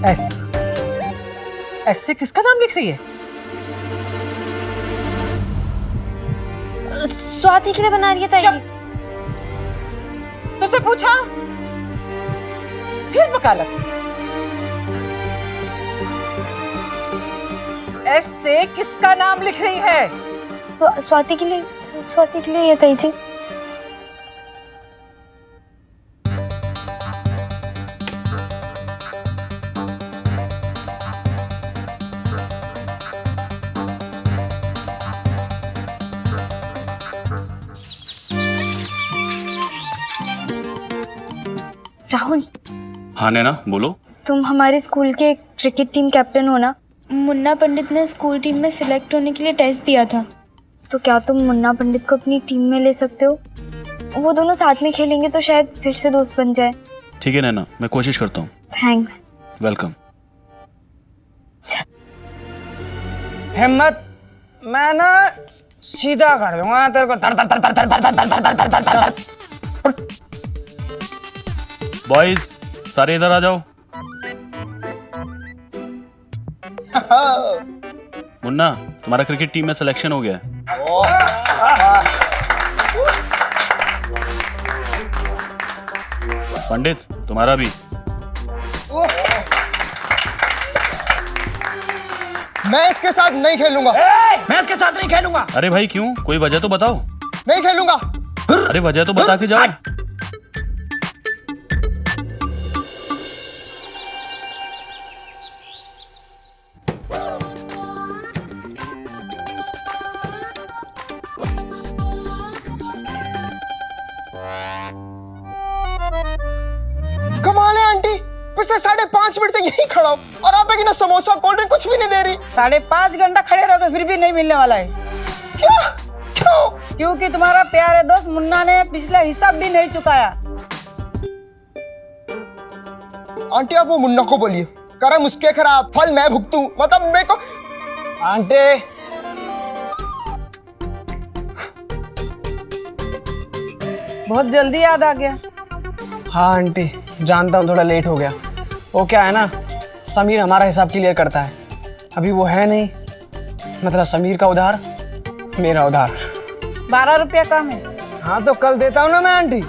S S से किसका नाम लिख रही है? स्वाति के लिए बना रही है ताई जी। तुझसे पूछा फिर वकालत। एस से किसका नाम लिख रही है? तो स्वाति के लिए है ताई जी। राहुल। हाँ नैना बोलो। तुम हमारे स्कूल के क्रिकेट टीम कैप्टन हो ना? मुन्ना पंडित ने स्कूल टीम में सिलेक्ट होने के लिए टेस्ट दिया था, तो क्या तुम मुन्ना पंडित को अपनी टीम में ले सकते हो? वो दोनों साथ में खेलेंगे तो शायद फिर से दोस्त बन जाए। ठीक है नैना, मैं कोशिश करता हूँ। थैंक्स। वेलकम। हिम्मत, मैं ना सीधा कर दूंगा तेरे को। धर धर धर धर धर धर धर धर धर धर धर धर। बॉयज सारे इधर आ जाओ। मुन्ना तुम्हारा क्रिकेट टीम में सिलेक्शन हो गया है। पंडित तुम्हारा भी। मैं इसके साथ नहीं खेलूंगा। मैं इसके साथ नहीं खेलूंगा। अरे भाई क्यों, कोई वजह तो बताओ। नहीं खेलूंगा। अरे वजह तो बता के जाओ। कमाल है आंटी, पिछले 5.5 मिनट से यही खड़ा हूँ और आप एक ना समोसा कोल्ड ड्रिंक कुछ भी नहीं दे रही। 5.5 घंटा खड़े रहोगे फिर भी नहीं मिलने वाला है। क्या? क्यों? क्योंकि तुम्हारा प्यारे दोस्त मुन्ना ने पिछला हिसाब भी नहीं चुकाया। आंटी आप वो मुन्ना को बोलिए, करम उसके खराब फल मैं भुगतूं। मतलब मेरे को। आंटी बहुत जल्दी याद आ गया। हाँ आंटी जानता हूँ थोड़ा लेट हो गया। वो क्या है ना, समीर हमारा हिसाब क्लियर करता है, अभी वो है नहीं। मतलब समीर का उधार मेरा उधार। 12 रुपया कम है। हाँ तो कल देता हूँ ना मैं आंटी।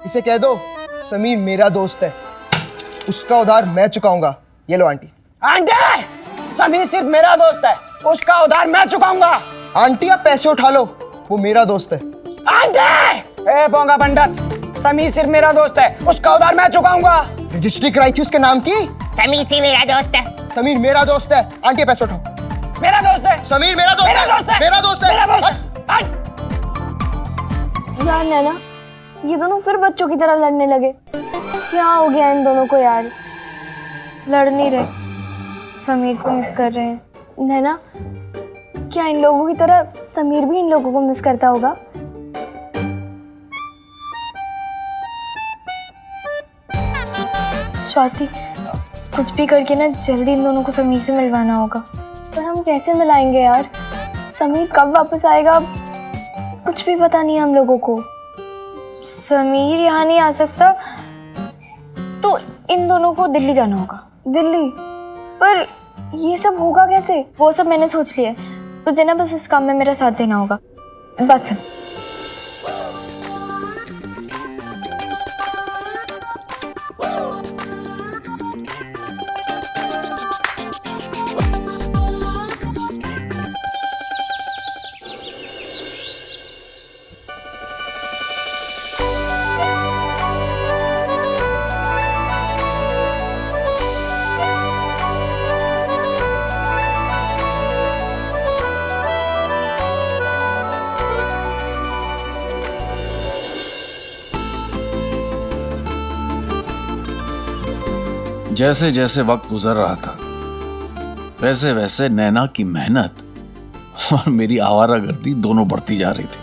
इसे कह दो समीर मेरा दोस्त है, उसका उधार मैं चुकाऊंगा। ये लो आंटी। आंटी समीर सिर्फ मेरा दोस्त है, उसका उधार मैं चुकाऊंगा। आंटी आप पैसे उठा लो, वो मेरा दोस्त है। आंटी ए पोंगा पंडित, समीर सिर्फ मेरा दोस्त है, उसका उधार मैं चुकाऊंगा। रजिस्ट्री कराई थी उसके नाम की। समीर से मेरा दोस्त है। समीर मेरा दोस्त है। आंटी पैसे उठाओ। मेरा दोस्त है। समीर मेरा दोस्त मेरा है। दोस्त है। मेरा दोस्त है। मेरा दोस्त है। यार नैना, ये दोनों फिर बच्चों की तरह लड़ने लगे। क्या हो गया इन दोनों को यार? लड़ नहीं रहे, समीर को मिस कर रहे हैं। नैना, क्या इन लोगों की तरह समीर भी इन लोगों को मिस करता होगा? स्वाति, कुछ भी करके ना जल्दी इन दोनों को समीर से मिलवाना होगा। पर हम कैसे मिलाएंगे यार? समीर कब वापस आएगा कुछ भी पता नहीं है हम लोगों को। समीर यहाँ नहीं आ सकता तो इन दोनों को दिल्ली जाना होगा। दिल्ली? पर ये सब होगा कैसे? वो सब मैंने सोच लिया है, तुझे ना बस इस काम में मेरा साथ देना होगा। बस जैसे जैसे वक्त गुजर रहा था वैसे वैसे नैना की मेहनत और मेरी आवारागर्दी दोनों बढ़ती जा रही थी।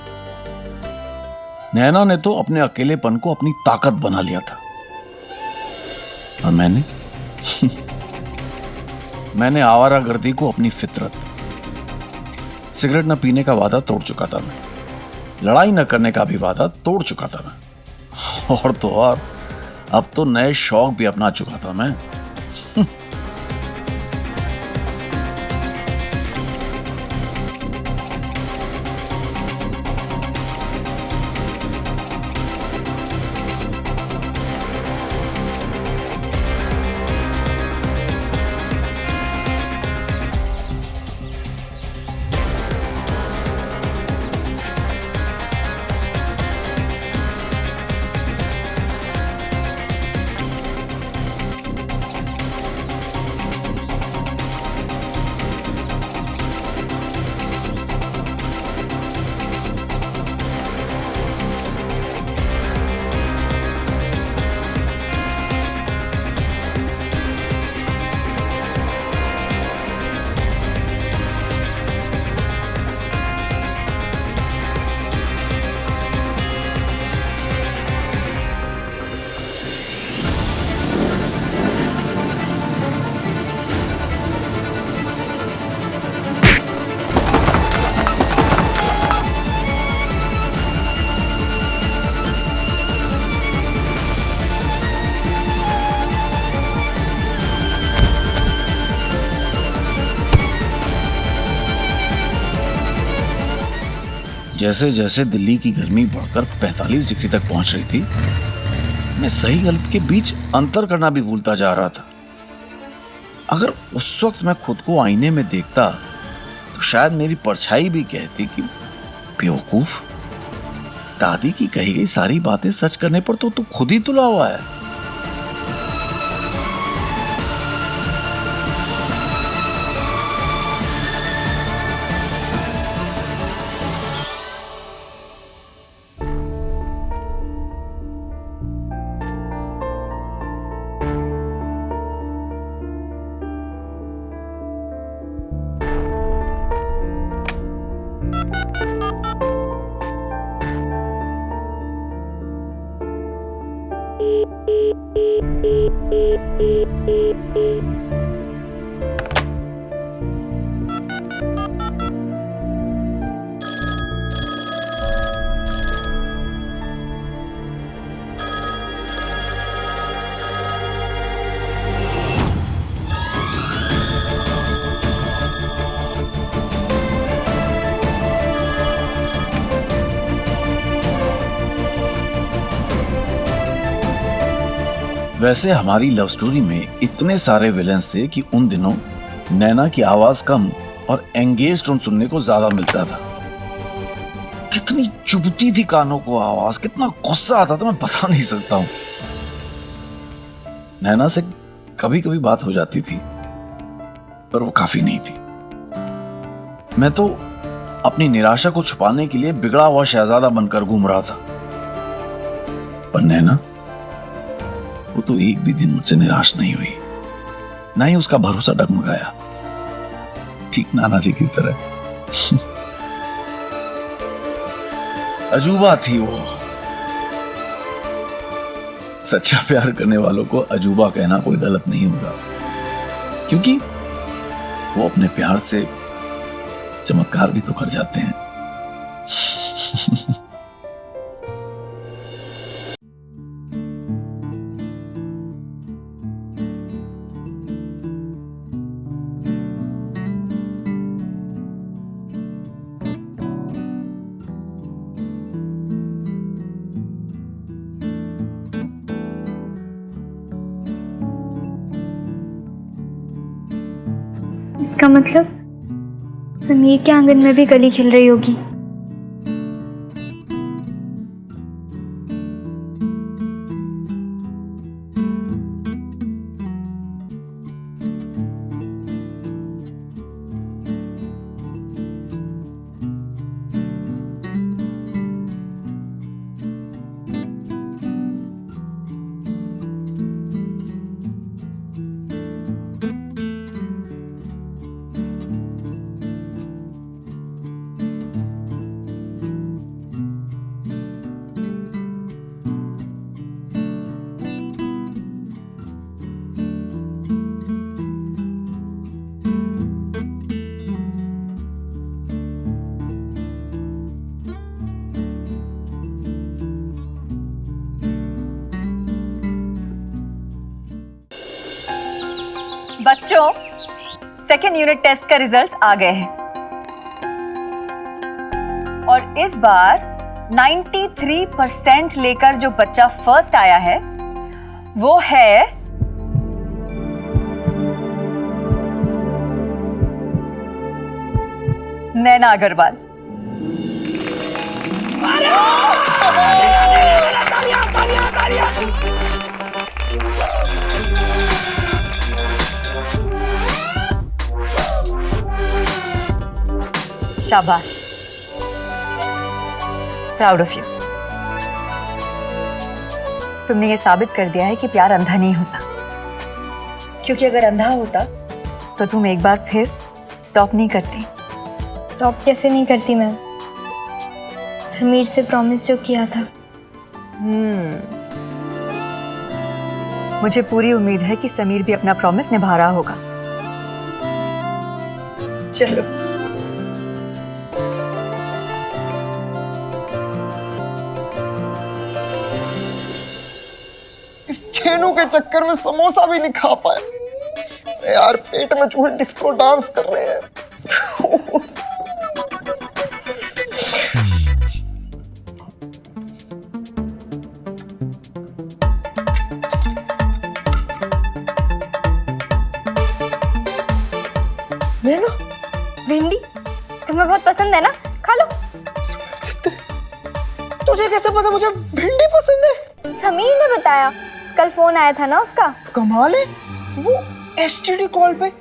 नैना ने तो अपने अकेलेपन को अपनी ताकत बना लिया था और मैंने मैंने आवारागर्दी को अपनी फितरत। सिगरेट न पीने का वादा तोड़ चुका था मैं, लड़ाई न करने का भी वादा तोड़ चुका था मैं, और तो और अब तो नए शौक भी अपना चुका था मैं। जैसे जैसे दिल्ली की गर्मी बढ़कर 45 डिग्री तक पहुंच रही थी, मैं सही गलत के बीच अंतर करना भी भूलता जा रहा था। अगर उस वक्त मैं खुद को आईने में देखता तो शायद मेरी परछाई भी कहती कि बेवकूफ, दादी की कही गई सारी बातें सच करने पर तो तू खुद ही तुला हुआ है। वैसे हमारी लव स्टोरी में इतने सारे विलेंस थे कि उन दिनों नैना की आवाज कम और एंगेज टोन सुनने को ज्यादा मिलता था। कितनी चुभती थी कानों को आवाज, कितना गुस्सा आता था मैं बता नहीं सकता हूं। नैना से कभी कभी बात हो जाती थी पर वो काफी नहीं थी। मैं तो अपनी निराशा को छुपाने के लिए बिगड़ा हुआ शहजादा बनकर घूम रहा था, पर नैना वो तो एक भी दिन मुझसे निराश नहीं हुई, ना ही उसका भरोसा डगमगाया, ठीक नाना जी की तरह। अजूबा थी वो। सच्चा प्यार करने वालों को अजूबा कहना कोई गलत नहीं होगा, क्योंकि वो अपने प्यार से चमत्कार भी तो कर जाते हैं। इसका मतलब समीर के आंगन में भी कली खिल रही होगी। बच्चों, सेकेंड यूनिट टेस्ट का रिजल्ट्स आ गए हैं और इस बार 93% लेकर जो बच्चा फर्स्ट आया है वो है नैना अग्रवाल। शाबाश, प्राउड ऑफ यू। तुमने ये साबित कर दिया है कि प्यार अंधा नहीं होता, क्योंकि अगर अंधा होता तो तुम एक बार फिर टॉप नहीं करती। टॉप कैसे नहीं करती मैम? समीर से प्रॉमिस जो किया था। मुझे पूरी उम्मीद है कि समीर भी अपना प्रॉमिस निभा रहा होगा। चलो, इस छेनू के चक्कर में समोसा भी नहीं खा पाए यार। पेट में चूहे डिस्को डांस कर रहे हैं। नैना, भिंडी तुम्हें बहुत पसंद है ना, खा लो। तुझे कैसे पता मुझे भिंडी पसंद है? समीर ने बताया, कल फोन आया था ना उसका। कमाल है, वो एसटीडी कॉल पे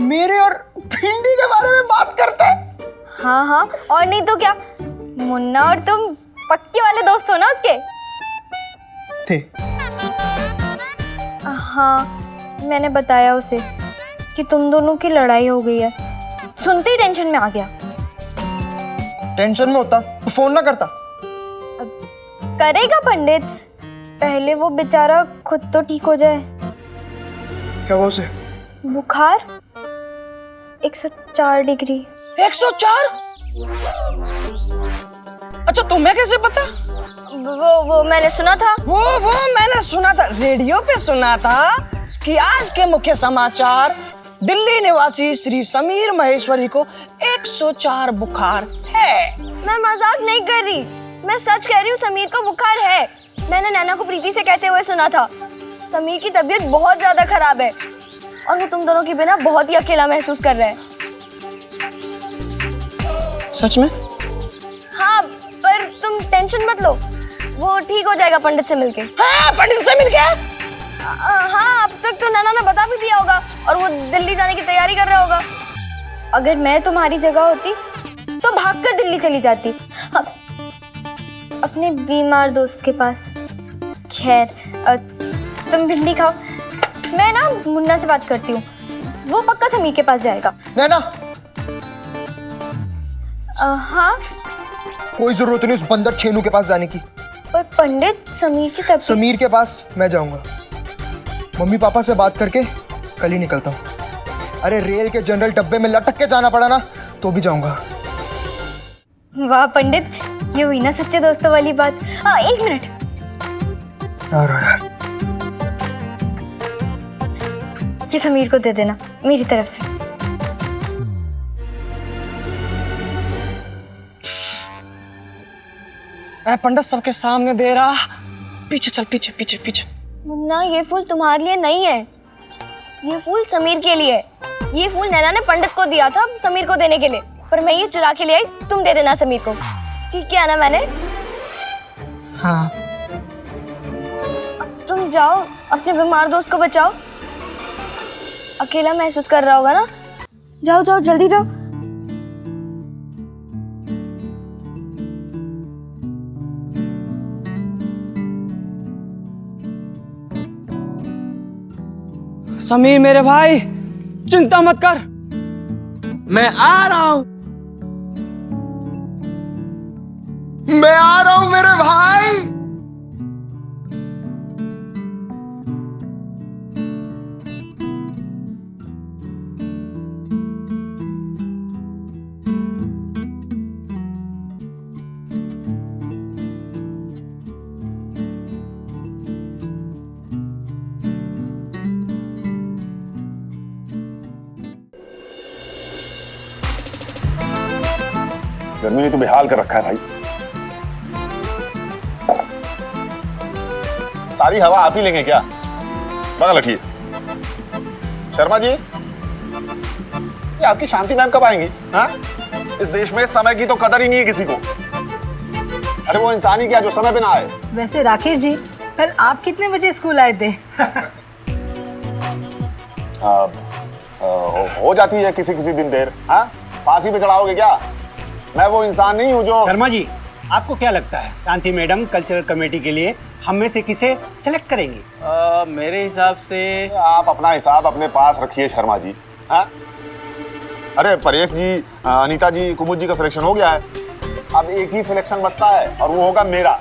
मेरे और भिंडी के बारे में बात करता है। हाँ हाँ, और नहीं तो क्या, मुन्ना और तुम पक्के वाले दोस्त हो ना उसके। थे। हाँ, मैंने बताया उसे कि तुम दोनों की लड़ाई हो गई है। सुनते ही टेंशन में आ गया। टेंशन में होता तो फोन ना करता। करेगा पंडित, पहले वो बेचारा खुद तो ठीक हो जाए। क्या हुआ उसे? बुखार 104 डिग्री। 104? अच्छा, तुम्हें कैसे पता? वो मैंने सुना था। वो मैंने सुना था, रेडियो पे सुना था कि आज के मुख्य समाचार, दिल्ली निवासी श्री समीर महेश्वरी को 104 बुखार है। मैं मजाक नहीं कर रही, मैं सच कह रही हूँ, समीर को बुखार है। मैंने नैना को प्रीति से कहते हुए सुना था। समीर की तबीयत बहुत ज्यादा खराब है और वो तुम दोनों के बिना बहुत ही अकेला महसूस कर रहा है। सच में? हाँ, पर तुम टेंशन मत लो, वो ठीक हो जाएगा पंडित से मिलके। हाँ, पंडित से मिलके? हाँ, अब तक तो नैना ने बता भी दिया होगा और वो दिल्ली जाने की तैयारी कर रहा होगा। अगर मैं तुम्हारी जगह होती तो भागकर दिल्ली चली जाती, हाँ, अपने बीमार दोस्त के पास। खैर, तुम भिंडी खाओ, मैं ना मुन्ना से बात करती हूँ, वो पक्का समीर के पास जाएगा। नैना, हाँ, कोई जरूरत नहीं उस बंदर छेनू के पास जाने की। पर पंडित, समीर की तबीयत। समीर के पास मैं जाऊंगा, मम्मी पापा से बात करके कल ही निकलता हूँ। अरे रेल के जनरल डब्बे में लटक के जाना पड़ा ना तो भी जाऊंगा। वाह पंडित, ये हुई ना सच्चे दोस्तों वाली बात। हाँ, 1 मिनट यार, ये समीर को दे देना मेरी तरफ से। पंडित सबके सामने दे रहा। पीछे चल, पीछे पीछे पीछे। मुन्ना, ये फूल तुम्हारे लिए नहीं है, ये फूल समीर के लिए है। ये फूल नैना ने पंडित को दिया था समीर को देने के लिए, पर मैं ये चुरा के ले आई। तुम दे देना समीर को, ठीक है ना? मैंने। हाँ। अब तुम जाओ, अपने बीमार दोस्त को बचाओ। अकेला महसूस कर रहा होगा ना। जाओ जाओ, जल्दी जाओ। समीर मेरे भाई, चिंता मत कर, मैं आ रहा हूं। मैं आ रहा हूं मेरे भाई। गर्मी ने तो बेहाल कर रखा है भाई। सारी हवा आप ही लेंगे क्या? बगल हटिए। शर्मा जी, ये आपकी शांति मैम कब आएंगी? हाँ, इस देश में समय की तो कदर ही नहीं है किसी को। अरे वो इंसान ही क्या जो समय पे ना आए। वैसे राकेश जी, कल आप कितने बजे स्कूल आए थे? हो जाती है किसी किसी दिन देर। हाँ, फांसी पे चढ़ाओगे क्या? मैं वो इंसान नहीं हूँ जो। शर्मा जी, आपको क्या लगता है कांति मैडम कल्चरल कमेटी के लिए हम में से किसे सिलेक्ट करेंगी? मेरे हिसाब से आप अपना हिसाब अपने पास रखिए शर्मा जी। हाँ? अरे परेख जी, अनीता जी, कुमुद जी का सिलेक्शन हो गया है। अब एक ही सिलेक्शन बचता है और वो होगा मेरा।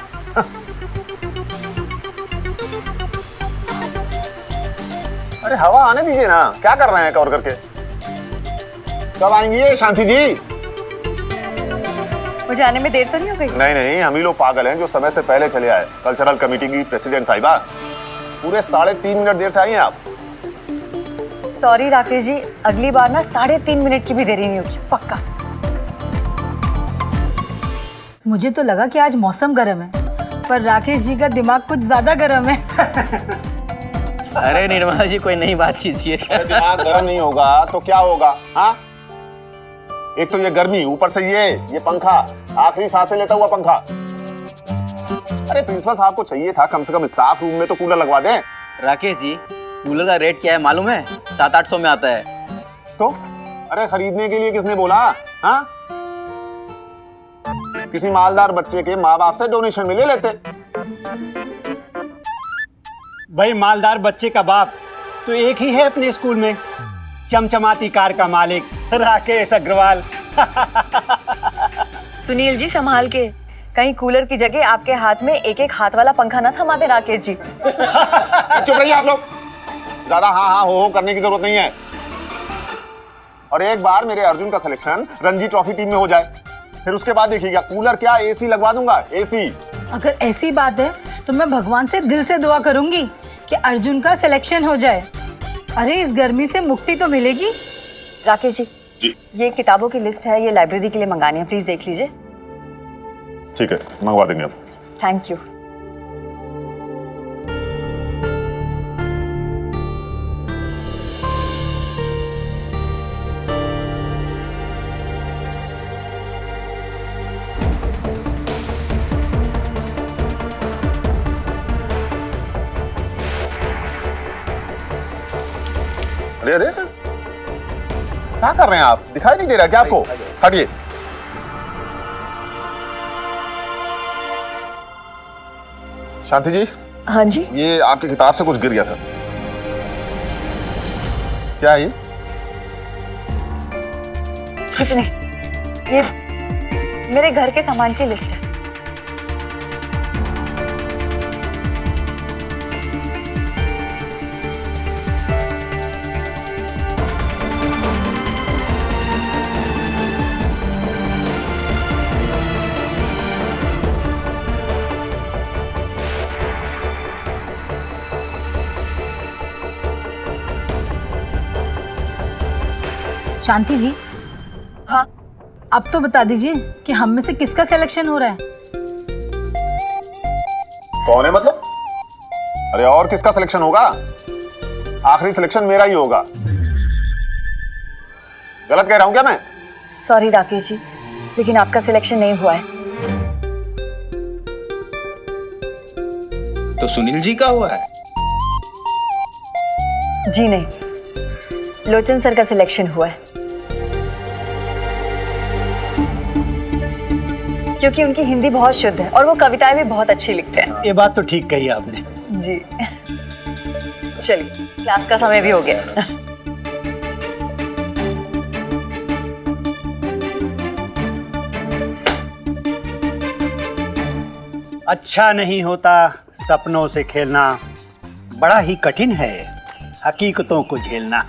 अरे हवा आने दीजिए ना, क्या कर रहे हैं कवर करके? कब आएंगी ये शांति जी? मुझे आने में देर तो नहीं हो गई? नहीं नहीं, हम ही लोग पागल हैं जो समय से पहले चले आए। कल्चरल कमेटी की प्रेसिडेंट साहिबा, पूरे 3.5 मिनट देर से आई हैं आप। सॉरी राकेश जी, अगली बार ना 3.5 मिनट की भी देरी नहीं होगी, पक्का। मुझे तो लगा कि आज मौसम गर्म है, पर राकेश जी का दिमाग कुछ ज्यादा गर्म है। अरे निर्मला जी, कोई नई बात कीजिए। दिमाग गर्म नहीं होगा तो क्या होगा? हाँ, एक तो ये गर्मी, ऊपर से ये पंखा, आखिरी सांसें लेता हुआ पंखा। अरे प्रिंसिपल साहब को चाहिए था कम से कम स्टाफ रूम में तो कूलर लगवा दें। राकेश जी, कूलर का रेट क्या है मालूम है? 700-800 में आता है। तो अरे खरीदने के लिए किसने बोला? हाँ, किसी मालदार बच्चे के माँ बाप से डोनेशन में ले लेते। भाई, मालदार बच्चे का बाप तो एक ही है अपने स्कूल में, चमचमाती कार का मालिक राकेश अग्रवाल। सुनील जी, संभाल के, कहीं कूलर की जगह आपके हाथ में एक हाथ वाला पंखा ना थमा दे राकेश जी। चुप रहिए आप लोग, ज्यादा हाँ हाँ हो करने की जरूरत नहीं है। और एक बार मेरे अर्जुन का सिलेक्शन रणजी ट्रॉफी टीम में हो जाए, फिर उसके बाद देखिएगा, कूलर क्या एसी लगवा दूंगा, एसी। अगर ऐसी बात है तो मैं भगवान से दिल से दुआ करूंगी कि अर्जुन का सिलेक्शन हो जाए। अरे इस गर्मी से मुक्ति तो मिलेगी। राकेश जी, ये किताबों की लिस्ट है, ये लाइब्रेरी के लिए मंगानी है, प्लीज देख लीजिए। ठीक है, मंगवा देंगे अब। Thank you. अरे अरे, क्या कर रहे हैं आप? दिखाई नहीं दे रहा क्या आपको? हटिए। शांति जी। हाँ जी। ये आपकी किताब से कुछ गिर गया था, क्या है ये? कुछ नहीं, ये मेरे घर के सामान की लिस्ट है। शांति जी, हाँ, अब तो बता दीजिए कि हम में से किसका सिलेक्शन हो रहा है? कौन है मतलब? अरे और किसका सिलेक्शन होगा? आखिरी सिलेक्शन मेरा ही होगा। गलत कह रहा हूं क्या मैं? सॉरी राकेश जी, लेकिन आपका सिलेक्शन नहीं हुआ है। तो सुनील जी का हुआ है? जी नहीं, लोचन सर का सिलेक्शन हुआ है, क्योंकि उनकी हिंदी बहुत शुद्ध है और वो कविताएं भी बहुत अच्छी लिखते हैं। ये बात तो ठीक कही आपने। जी, चलिए, क्लास का समय भी हो गया। अच्छा नहीं होता सपनों से खेलना, बड़ा ही कठिन है हकीकतों को झेलना।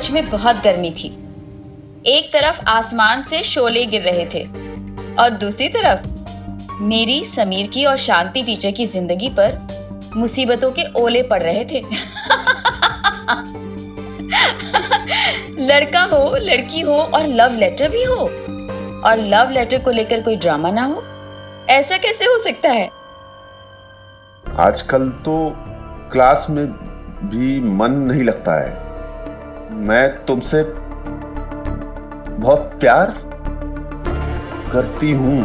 सच में बहुत गर्मी थी। एक तरफ आसमान से शोले गिर रहे थे और दूसरी तरफ मेरी, समीर की और शांति टीचर की जिंदगी पर मुसीबतों के ओले पड़ रहे थे। लड़का हो, लड़की हो और लव लेटर भी हो, और लव लेटर को लेकर कोई ड्रामा ना हो, ऐसा कैसे हो सकता है? आजकल तो क्लास में भी मन नहीं लगता है। मैं तुमसे बहुत प्यार करती हूं।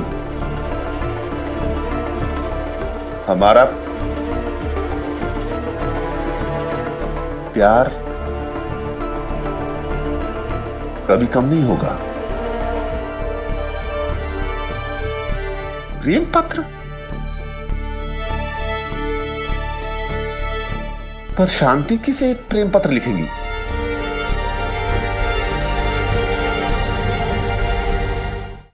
हमारा प्यार कभी कम नहीं होगा। प्रेम पत्र पर शांति किसे प्रेम पत्र लिखेंगी?